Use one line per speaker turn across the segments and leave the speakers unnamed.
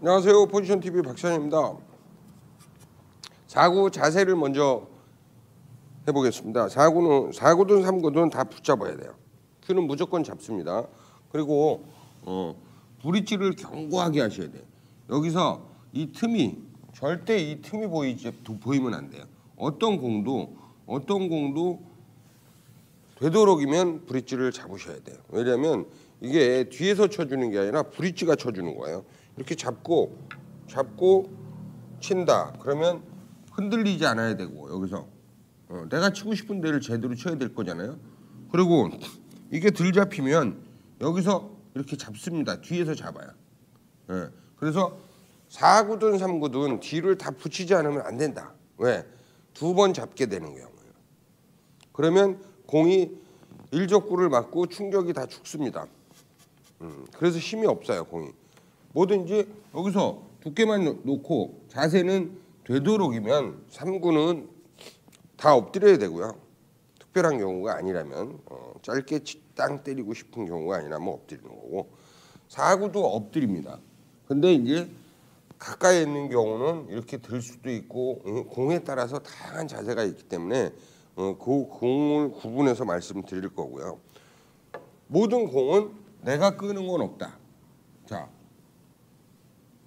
안녕하세요. 포지션TV 박찬입니다. 4구 자세를 먼저 해보겠습니다. 4구든 3구든 다 붙잡아야 돼요. 큐는 무조건 잡습니다. 그리고 브릿지를 견고하게 하셔야 돼요. 여기서 이 틈이 절대 이 틈이 보이면 안 돼요. 어떤 공도 되도록이면 브릿지를 잡으셔야 돼요. 왜냐하면 이게 뒤에서 쳐주는 게 아니라 브릿지가 쳐주는 거예요. 이렇게 잡고 친다. 그러면 흔들리지 않아야 되고 여기서 내가 치고 싶은 데를 제대로 쳐야 될 거잖아요. 그리고 이게 들 잡히면 여기서 이렇게 잡습니다. 뒤에서 잡아요. 예. 그래서 4구든 3구든 뒤를 다 붙이지 않으면 안 된다. 왜? 2번 잡게 되는 경우예요. 그러면 공이 일적구를 맞고 충격이 다 죽습니다. 그래서 힘이 없어요, 공이. 뭐든지 여기서 두께만 놓고 자세는 되도록이면 3구는 다 엎드려야 되고요. 특별한 경우가 아니라면 짧게 땅 때리고 싶은 경우가 아니라면 엎드리는 거고 4구도 엎드립니다. 근데 이제 가까이 있는 경우는 이렇게 들 수도 있고 공에 따라서 다양한 자세가 있기 때문에 그 공을 구분해서 말씀드릴 거고요. 모든 공은 내가 끄는 건 없다. 자,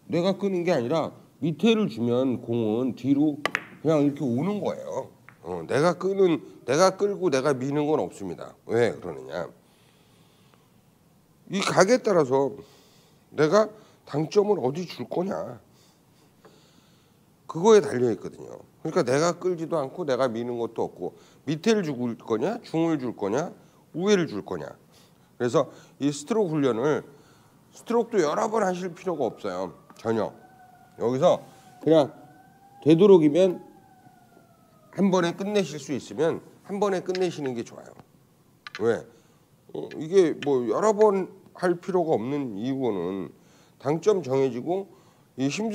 내가 끄는 게 아니라 밑에를 주면 공은 뒤로 그냥 이렇게 오는 거예요. 내가 끌고 내가 미는 건 없습니다. 왜 그러느냐? 이 각에 따라서 내가 당점을 어디 줄 거냐? 그거에 달려 있거든요. 그러니까 내가 끌지도 않고 내가 미는 것도 없고 밑에를 줄 거냐, 중을 줄 거냐, 우회를 줄 거냐. 그래서 이 스트로크 훈련을 스트로크도 여러 번 하실 필요가 없어요. 전혀. 여기서 그냥 되도록이면 한 번에 끝내실 수 있으면 한 번에 끝내시는 게 좋아요. 왜? 이게 뭐 여러 번 할 필요가 없는 이유는 당점 정해지고 이 힘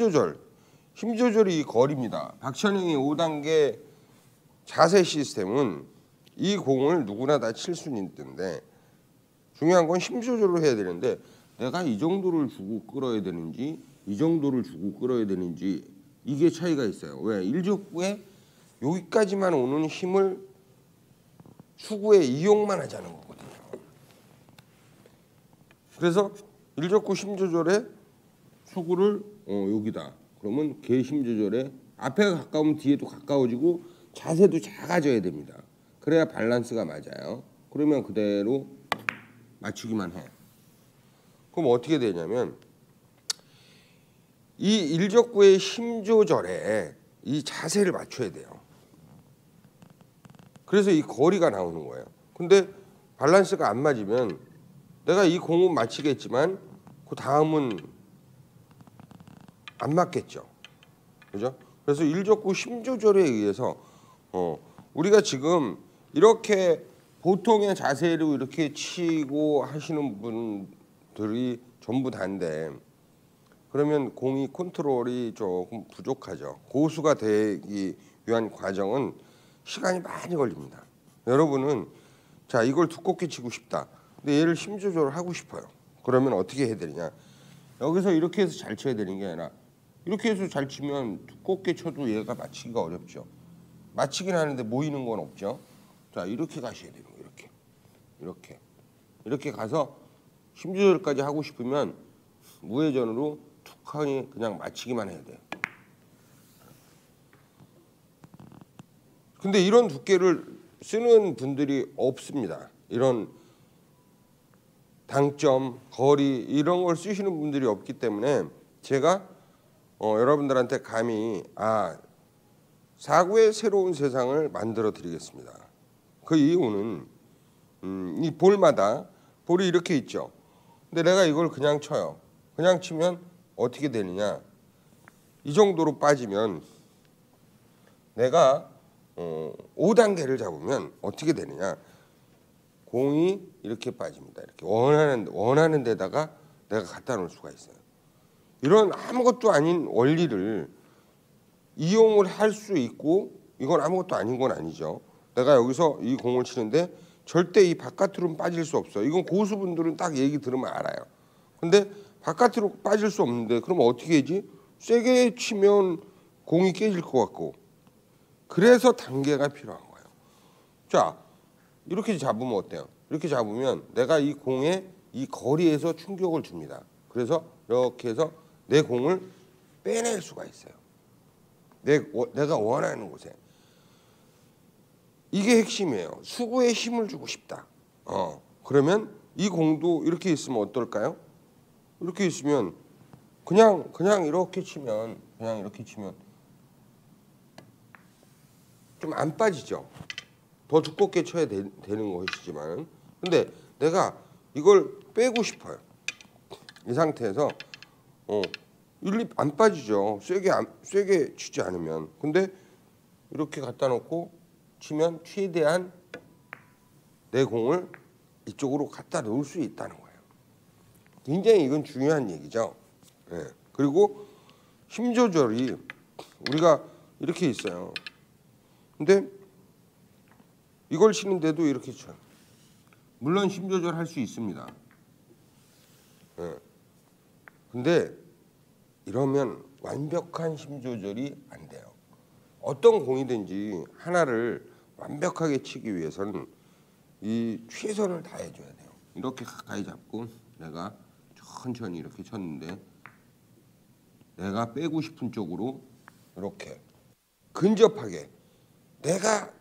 조절이 이 거리입니다. 박찬영의 5단계 자세 시스템은 이 공을 누구나 다 칠 수는 있는데 중요한 건 힘 조절을 해야 되는데 내가 이 정도를 주고 끌어야 되는지 이 정도를 주고 끌어야 되는지 이게 차이가 있어요. 왜? 일적구에 여기까지만 오는 힘을 수구에 이용만 하자는 거거든요. 그래서 일적구 힘 조절에 수구를 여기다. 그러면 개 힘 조절에 앞에가 가까우면 뒤에도 가까워지고 자세도 작아져야 됩니다. 그래야 밸런스가 맞아요. 그러면 그대로 맞추기만 해. 그럼 어떻게 되냐면 이 일적구의 힘 조절에 이 자세를 맞춰야 돼요. 그래서 이 거리가 나오는 거예요. 근데 밸런스가 안 맞으면 내가 이 공은 맞히겠지만 그 다음은 안 맞겠죠. 그죠? 그래서 일적구 힘 조절에 의해서 우리가 지금 이렇게 보통의 자세로 이렇게 치고 하시는 분들이 전부 다인데 그러면 공이 컨트롤이 조금 부족하죠. 고수가 되기 위한 과정은 시간이 많이 걸립니다. 여러분은 자 이걸 두껍게 치고 싶다. 근데 얘를 힘 조절을 하고 싶어요. 그러면 어떻게 해야 되느냐? 여기서 이렇게 해서 잘 쳐야 되는 게 아니라 이렇게 해서 잘 치면 두껍게 쳐도 얘가 맞히기가 어렵죠. 맞히긴 하는데 모이는 건 없죠. 자 이렇게 가셔야 되는 거예요. 이렇게 가서 힘 조절까지 하고 싶으면 무회전으로 툭하니 그냥 맞히기만 해야 돼요. 근데 이런 두께를 쓰는 분들이 없습니다. 이런 당점, 거리 이런 걸 쓰시는 분들이 없기 때문에 제가 여러분들한테 감히 4구의 새로운 세상을 만들어 드리겠습니다. 그 이유는 이 볼마다 볼이 이렇게 있죠. 근데 내가 이걸 그냥 쳐요. 그냥 치면 어떻게 되느냐? 이 정도로 빠지면 내가 5단계를 잡으면 어떻게 되느냐? 공이 이렇게 빠집니다. 이렇게 원하는 데다가 내가 갖다 놓을 수가 있어요. 이런 아무것도 아닌 원리를 이용을 할 수 있고 이건 아무것도 아닌 건 아니죠. 내가 여기서 이 공을 치는데 절대 이 바깥으로는 빠질 수 없어. 이건 고수분들은 딱 얘기 들으면 알아요. 근데 바깥으로 빠질 수 없는데 그럼 어떻게 하지? 세게 치면 공이 깨질 것 같고 그래서 단계가 필요한 거예요. 자 이렇게 잡으면 어때요? 이렇게 잡으면 내가 이 공에 이 거리에서 충격을 줍니다. 그래서 이렇게 해서 내 공을 빼낼 수가 있어요. 내가 원하는 곳에. 이게 핵심이에요. 수구에 힘을 주고 싶다. 그러면 이 공도 이렇게 있으면 어떨까요? 이렇게 있으면 그냥 이렇게 치면 좀 안 빠지죠. 더 두껍게 쳐야 되는 것이지만 근데 내가 이걸 빼고 싶어요. 이 상태에서 일리 안 빠지죠. 세게 치지 않으면. 근데 이렇게 갖다 놓고 치면 최대한 내 공을 이쪽으로 갖다 놓을 수 있다는 거예요. 굉장히 이건 중요한 얘기죠. 네. 그리고 힘 조절이 우리가 이렇게 있어요. 근데 이걸 치는데도 이렇게 쳐요. 물론 힘 조절할 수 있습니다. 네. 근데 이러면 완벽한 힘 조절이 안 돼요. 어떤 공이든지 하나를 완벽하게 치기 위해서는 이 최선을 다해줘야 돼요. 이렇게 가까이 잡고 내가 천천히 이렇게 쳤는데 내가 빼고 싶은 쪽으로 이렇게 근접하게 내가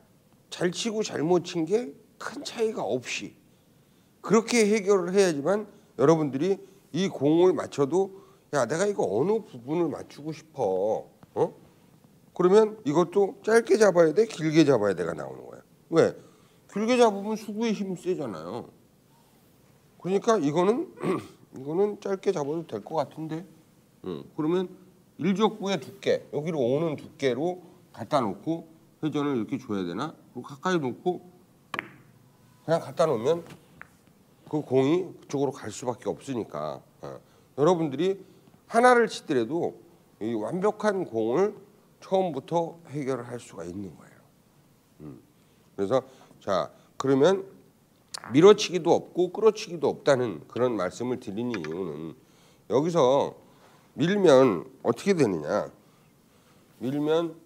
잘 치고 잘못 친 게 큰 차이가 없이 그렇게 해결을 해야지만 여러분들이 이 공을 맞춰도 야 내가 이거 어느 부분을 맞추고 싶어 그러면 이것도 짧게 잡아야 돼 길게 잡아야 돼가 나오는 거야. 왜? 길게 잡으면 수구의 힘이 세잖아요. 그러니까 이거는 짧게 잡아도 될 것 같은데 그러면 일족구의 두께 여기로 오는 두께로 갖다 놓고 회전을 이렇게 줘야 되나? 그리고 가까이 놓고 그냥 갖다 놓으면 그 공이 그쪽으로 갈 수밖에 없으니까 여러분들이 하나를 치더라도 이 완벽한 공을 처음부터 해결을 할 수가 있는 거예요. 그래서 자 그러면 밀어치기도 없고 끌어치기도 없다는 그런 말씀을 드리는 이유는 여기서 밀면 어떻게 되느냐? 밀면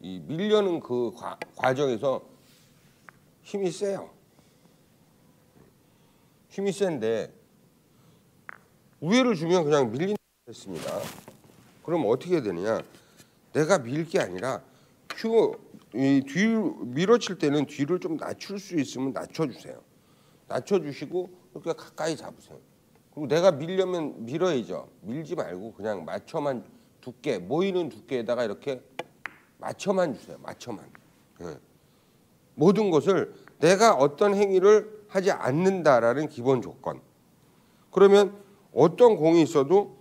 이 밀려는 그 과정에서 힘이 세요. 힘이 센데 우회를 주면 그냥 밀린다 했습니다. 그럼 어떻게 되느냐? 내가 밀 게 아니라 밀어칠 때는 뒤를 좀 낮출 수 있으면 낮춰주세요. 낮춰주시고 이렇게 가까이 잡으세요. 그리고 내가 밀려면 밀어야죠. 밀지 말고 그냥 맞춰만 두께 모이는 두께에다가 이렇게 맞춰만 주세요. 맞춰만. 모든 것을 내가 어떤 행위를 하지 않는다라는 기본 조건. 그러면 어떤 공이 있어도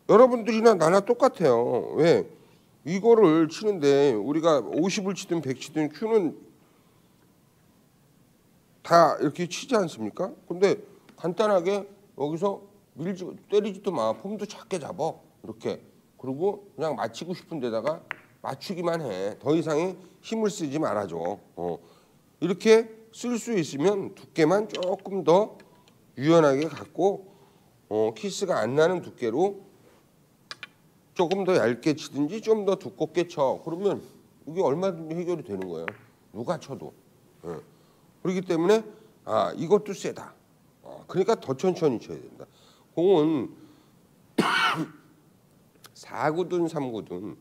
여러분들이나 나나 똑같아요. 왜? 이거를 치는데 우리가 50을 치든 100 치든 큐는 다 이렇게 치지 않습니까? 근데 간단하게 여기서 때리지도 마. 폼도 작게 잡아. 이렇게. 그리고 그냥 맞히고 싶은 데다가 맞추기만 해. 더 이상의 힘을 쓰지 말아줘. 이렇게 쓸 수 있으면 두께만 조금 더 유연하게 갖고 키스가 안 나는 두께로 조금 더 얇게 치든지 좀 더 두껍게 쳐. 그러면 이게 얼마든지 해결이 되는 거예요. 누가 쳐도. 그렇기 때문에 이것도 세다. 그러니까 더 천천히 쳐야 된다. 공은 4구든 3구든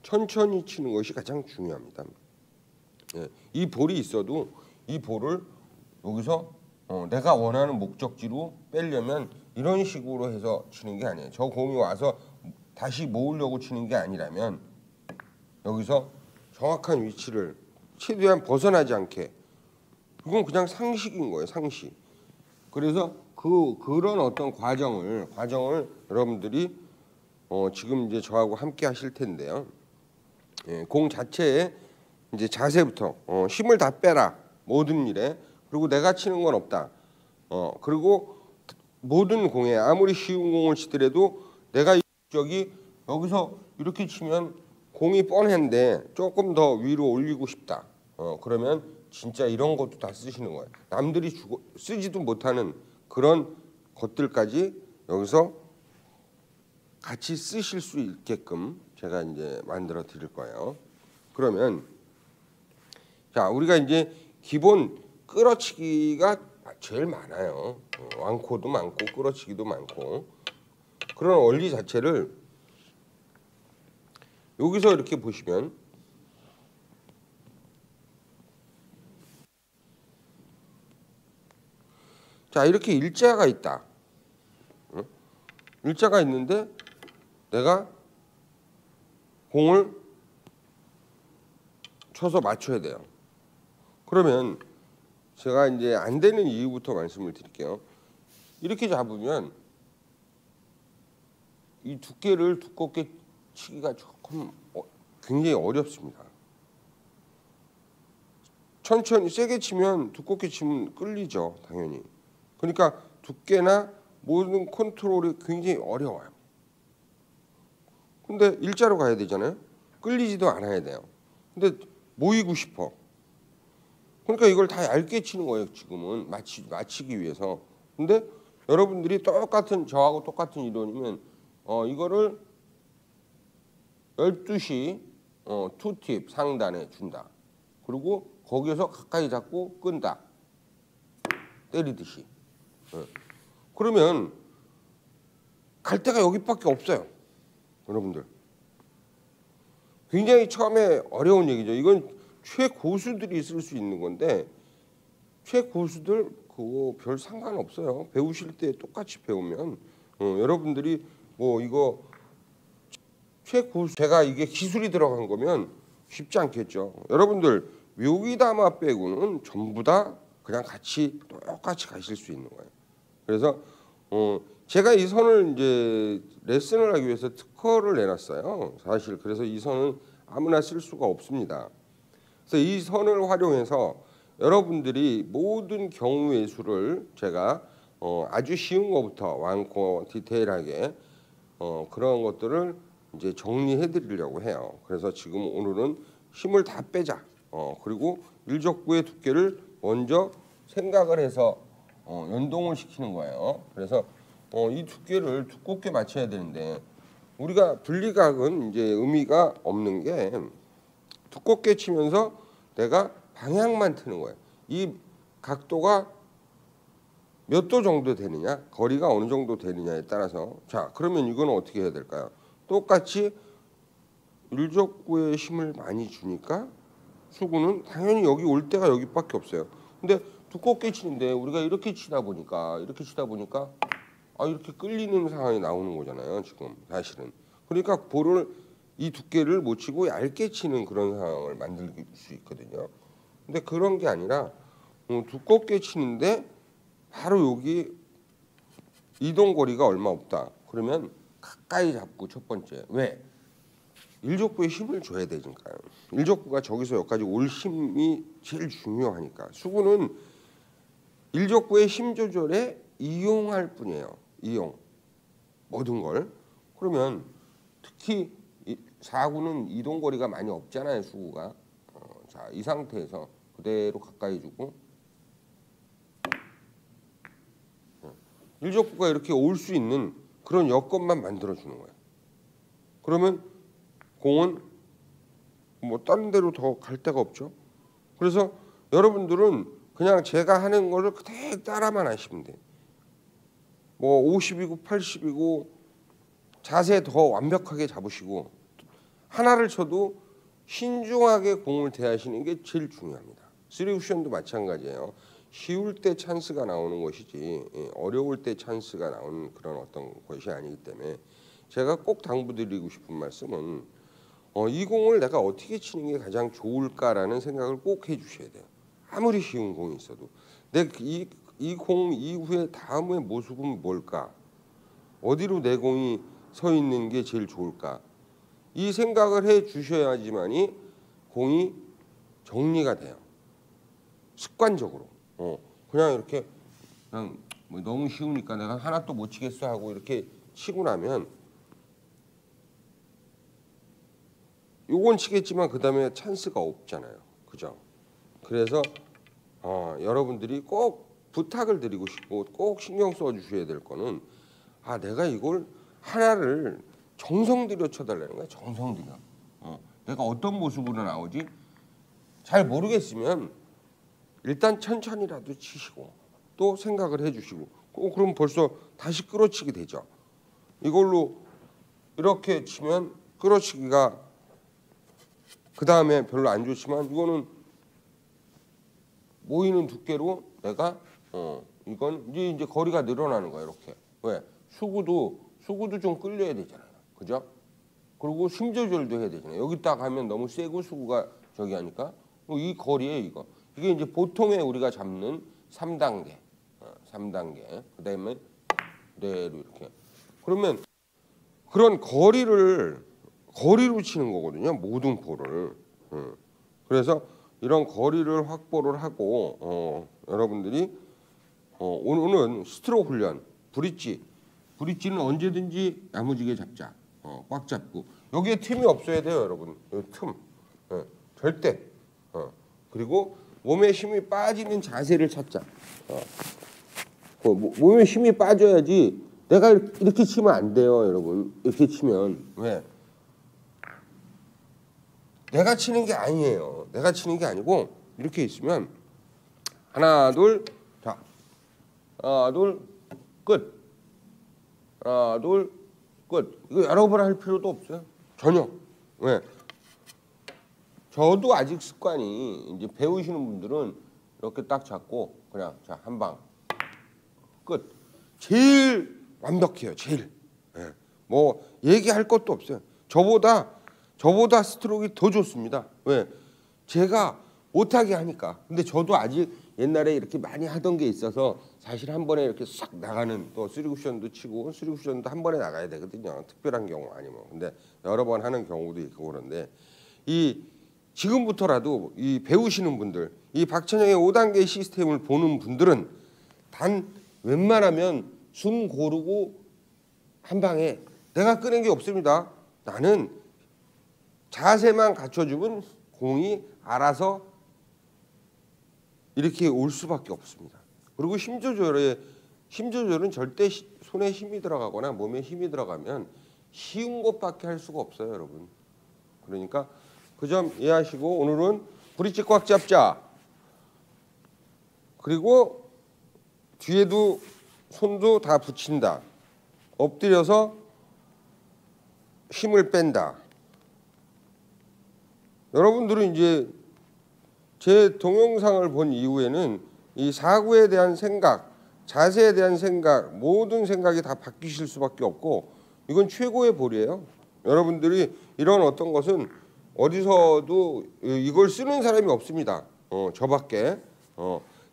천천히 치는 것이 가장 중요합니다. 이 볼이 있어도 이 볼을 여기서 내가 원하는 목적지로 빼려면 이런 식으로 해서 치는 게 아니에요. 저 공이 와서 다시 모으려고 치는 게 아니라면 여기서 정확한 위치를 최대한 벗어나지 않게 이건 그냥 상식인 거예요. 상식. 그래서 그런 어떤 과정을 여러분들이 지금 이제 저하고 함께 하실 텐데요. 공 자체에 이제 자세부터 힘을 다 빼라 모든 일에. 그리고 내가 치는 건 없다. 그리고 모든 공에 아무리 쉬운 공을 치더라도 내가 여기서 이렇게 치면 공이 뻔한데 조금 더 위로 올리고 싶다. 그러면 진짜 이런 것도 다 쓰시는 거예요. 남들이 쓰지도 못하는 그런 것들까지 여기서 같이 쓰실 수 있게끔 제가 이제 만들어 드릴 거예요. 그러면 자, 우리가 이제 기본 끌어치기가 제일 많아요. 완코도 많고 끌어치기도 많고 그런 원리 자체를 여기서 이렇게 보시면 자, 이렇게 일자가 있다. 일자가 있는데 내가 공을 쳐서 맞춰야 돼요. 그러면 제가 이제 안 되는 이유부터 말씀을 드릴게요. 이렇게 잡으면 이 두께를 두껍게 치기가 조금 굉장히 어렵습니다. 천천히 세게 치면 두껍게 치면 끌리죠, 당연히. 그러니까 두께나 모든 컨트롤이 굉장히 어려워요. 근데 일자로 가야 되잖아요. 끌리지도 않아야 돼요. 근데 모이고 싶어. 그러니까 이걸 다 얇게 치는 거예요, 지금은. 맞히기 위해서. 근데 여러분들이 똑같은 저하고 똑같은 이론이면 이거를 12시 투팁 상단에 준다. 그리고 거기에서 가까이 잡고 끈다. 때리듯이. 그러면 갈 데가 여기밖에 없어요. 여러분들. 굉장히 처음에 어려운 얘기죠. 이건 최고수들이 쓸 수 있는 건데 최고수들 그거 별 상관없어요. 배우실 때 똑같이 배우면 여러분들이 뭐 이거 최고수 제가 이게 기술이 들어간 거면 쉽지 않겠죠. 여러분들 묘기다마 빼고는 전부 다 그냥 같이 똑같이 가실 수 있는 거예요. 그래서 제가 이 선을 이제 레슨을 하기 위해서 특허를 내놨어요. 사실 그래서 이 선은 아무나 쓸 수가 없습니다. 그래서 이 선을 활용해서 여러분들이 모든 경우의 수를 제가 아주 쉬운 것부터 많고 디테일하게 그런 것들을 이제 정리해 드리려고 해요. 그래서 지금 오늘은 힘을 다 빼자. 그리고 일족구의 두께를 먼저 생각을 해서 연동을 시키는 거예요. 그래서 이 두께를 두껍게 맞춰야 되는데 우리가 분리각은 이제 의미가 없는 게 두껍게 치면서 내가 방향만 트는 거예요. 이 각도가 몇 도 정도 되느냐, 거리가 어느 정도 되느냐에 따라서 자, 그러면 이거는 어떻게 해야 될까요? 똑같이 일족구에 힘을 많이 주니까 수구는 당연히 여기 올 때가 여기밖에 없어요. 근데 두껍게 치는데 우리가 이렇게 치다 보니까 이렇게 끌리는 상황이 나오는 거잖아요. 지금 사실은. 그러니까 볼을 이 두께를 못 치고 얇게 치는 그런 상황을 만들 수 있거든요. 근데 그런 게 아니라 두껍게 치는데 바로 여기 이동 거리가 얼마 없다. 그러면 가까이 잡고 첫 번째. 왜? 일족구에 힘을 줘야 되니까요. 일족구가 저기서 여기까지 올 힘이 제일 중요하니까. 수구는 일족구의 힘 조절에 이용할 뿐이에요. 이용. 모든 걸. 그러면 특히 사구는 이동 거리가 많이 없잖아요. 수구가. 자, 이 상태에서 그대로 가까이 주고 일족구가 이렇게 올 수 있는 그런 여건만 만들어 주는 거예요. 그러면 공은 뭐 다른 데로 더 갈 데가 없죠. 그래서 여러분들은 그냥 제가 하는 거를 그대로 따라만 하시면 돼요. 뭐 50이고 80이고 자세 더 완벽하게 잡으시고 하나를 쳐도 신중하게 공을 대하시는 게 제일 중요합니다. 3쿠션도 마찬가지예요. 쉬울 때 찬스가 나오는 것이지 어려울 때 찬스가 나오는 그런 어떤 것이 아니기 때문에 제가 꼭 당부드리고 싶은 말씀은 이 공을 내가 어떻게 치는 게 가장 좋을까라는 생각을 꼭 해주셔야 돼요. 아무리 쉬운 공이 있어도 내 이 공 이후에 다음의 모습은 뭘까? 어디로 내 공이 서 있는 게 제일 좋을까? 이 생각을 해 주셔야지만이 공이 정리가 돼요. 습관적으로. 그냥 이렇게 그냥 뭐 너무 쉬우니까 내가 하나 또 못 치겠어 하고 이렇게 치고 나면 요건 치겠지만 그 다음에 찬스가 없잖아요. 그죠? 그래서 여러분들이 꼭 부탁을 드리고 싶고 꼭 신경 써 주셔야 될 거는 아 내가 이걸 하나를 정성 들여 쳐달라는 거야. 정성 들여. 내가 어떤 모습으로 나오지 잘 모르겠으면 일단 천천히라도 치시고 또 생각을 해주시고 그럼 벌써 다시 끌어치게 되죠. 이걸로 이렇게 치면 끌어치기가 그 다음에 별로 안 좋지만 이거는 모이는 두께로 내가 이건 이제 거리가 늘어나는 거야. 이렇게 왜 수구도 좀 끌려야 되잖아요. 그죠? 그리고 힘 조절도 해야 되잖아요. 여기 딱 하면 너무 세고 수구가 저기 하니까 이 거리에 이거 이게 이제 보통에 우리가 잡는 3단계 3단계 그다음에 그대로 이렇게 그러면 그런 거리로 치는 거거든요. 모든 볼을. 그래서 이런 거리를 확보를 하고 여러분들이 오늘은 스트로크 훈련 브릿지는 언제든지 야무지게 잡자. 꽉 잡고 여기에 틈이 없어야 돼요, 여러분. 여기 틈 절대. 그리고 몸에 힘이 빠지는 자세를 찾자. 몸에 힘이 빠져야지. 내가 이렇게 치면 안 돼요, 여러분. 이렇게 치면 왜? 내가 치는 게 아니에요. 내가 치는 게 아니고 이렇게 있으면 하나 둘 자 하나 둘 끝. 하나 둘 끝. 이거 여러 번 할 필요도 없어요. 전혀. 왜? 저도 아직 습관이 이제 배우시는 분들은 이렇게 딱 잡고 그냥 자 한 방 끝. 제일 완벽해요. 제일. 예. 뭐 얘기할 것도 없어요. 저보다 스트로크가 더 좋습니다. 왜? 제가 못하게 하니까. 근데 저도 아직 옛날에 이렇게 많이 하던 게 있어서 사실 한 번에 이렇게 싹 나가는 또 쓰리쿠션도 치고 쓰리쿠션도 한 번에 나가야 되거든요. 특별한 경우 아니면. 근데 여러 번 하는 경우도 있고 그런데 이 지금부터라도 이 배우시는 분들, 이 박찬영의 5단계 시스템을 보는 분들은 단 웬만하면 숨 고르고 한 방에 내가 끄는 게 없습니다. 나는 자세만 갖춰주면 공이 알아서 이렇게 올 수밖에 없습니다. 그리고 힘 조절은 절대 손에 힘이 들어가거나 몸에 힘이 들어가면 쉬운 것밖에 할 수가 없어요, 여러분. 그러니까 그 점 이해하시고 오늘은 브릿지 꽉 잡자. 그리고 뒤에도 손도 다 붙인다. 엎드려서 힘을 뺀다. 여러분들은 이제 제 동영상을 본 이후에는 이 사구에 대한 생각, 자세에 대한 생각, 모든 생각이 다 바뀌실 수밖에 없고 이건 최고의 볼이에요. 여러분들이 이런 어떤 것은 어디서도 이걸 쓰는 사람이 없습니다. 저밖에.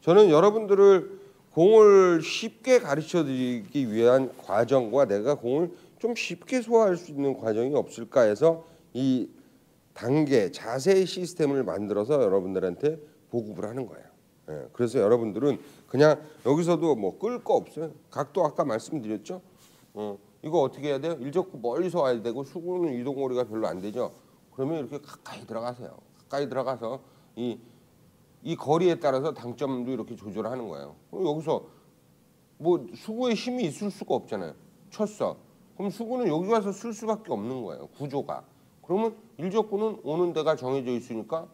저는 여러분들을 공을 쉽게 가르쳐드리기 위한 과정과 내가 공을 좀 쉽게 소화할 수 있는 과정이 없을까 해서 이 단계, 자세 시스템을 만들어서 여러분들한테 보급을 하는 거예요. 그래서 여러분들은 그냥 여기서도 뭐 끌 거 없어요. 각도 아까 말씀드렸죠. 이거 어떻게 해야 돼요? 일적구 멀리서 와야 되고 수구는 이동거리가 별로 안 되죠. 그러면 이렇게 가까이 들어가세요. 가까이 들어가서 이 거리에 따라서 당점도 이렇게 조절하는 거예요. 여기서 뭐 수구에 힘이 있을 수가 없잖아요. 쳤어. 그럼 수구는 여기 와서 쓸 수밖에 없는 거예요. 구조가. 그러면 일적구는 오는 데가 정해져 있으니까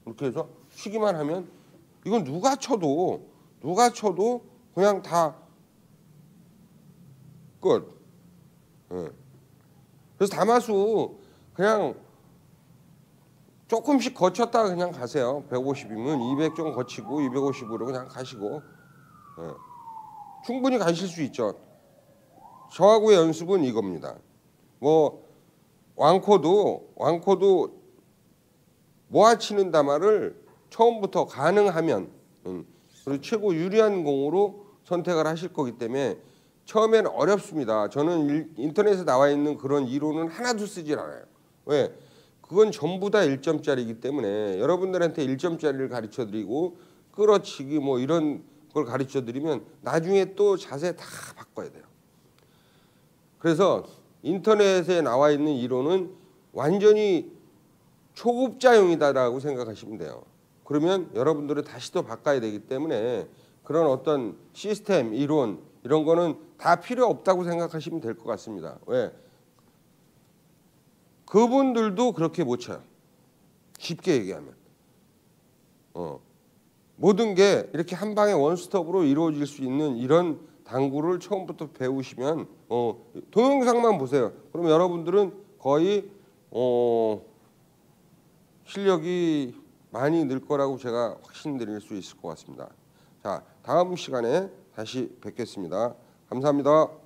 이렇게 해서 치기만 하면 이건 누가 쳐도 그냥 다 끝. 그래서 다마수 그냥 조금씩 거쳤다가 그냥 가세요. 150이면 200 좀 거치고 250으로 그냥 가시고 충분히 가실 수 있죠. 저하고의 연습은 이겁니다. 뭐 왕코도 모아치는 다마를 처음부터 가능하면 그리고 최고 유리한 공으로 선택을 하실 거기 때문에 처음에는 어렵습니다. 저는 인터넷에 나와 있는 그런 이론은 하나도 쓰질 않아요. 왜? 그건 전부 다 1점짜리이기 때문에 여러분들한테 1점짜리를 가르쳐드리고 끌어치기 뭐 이런 걸 가르쳐드리면 나중에 또 자세 다 바꿔야 돼요. 그래서 인터넷에 나와 있는 이론은 완전히 초급자용이다라고 생각하시면 돼요. 그러면 여러분들은 다시 또 바꿔야 되기 때문에 그런 어떤 시스템, 이론 이런 거는 다 필요 없다고 생각하시면 될 것 같습니다. 왜? 그분들도 그렇게 못 쳐요. 쉽게 얘기하면. 모든 게 이렇게 한 방에 원스톱으로 이루어질 수 있는 이런 당구를 처음부터 배우시면 동영상만 보세요. 그럼 여러분들은 거의 실력이 많이 늘 거라고 제가 확신드릴 수 있을 것 같습니다. 자, 다음 시간에 다시 뵙겠습니다. 감사합니다.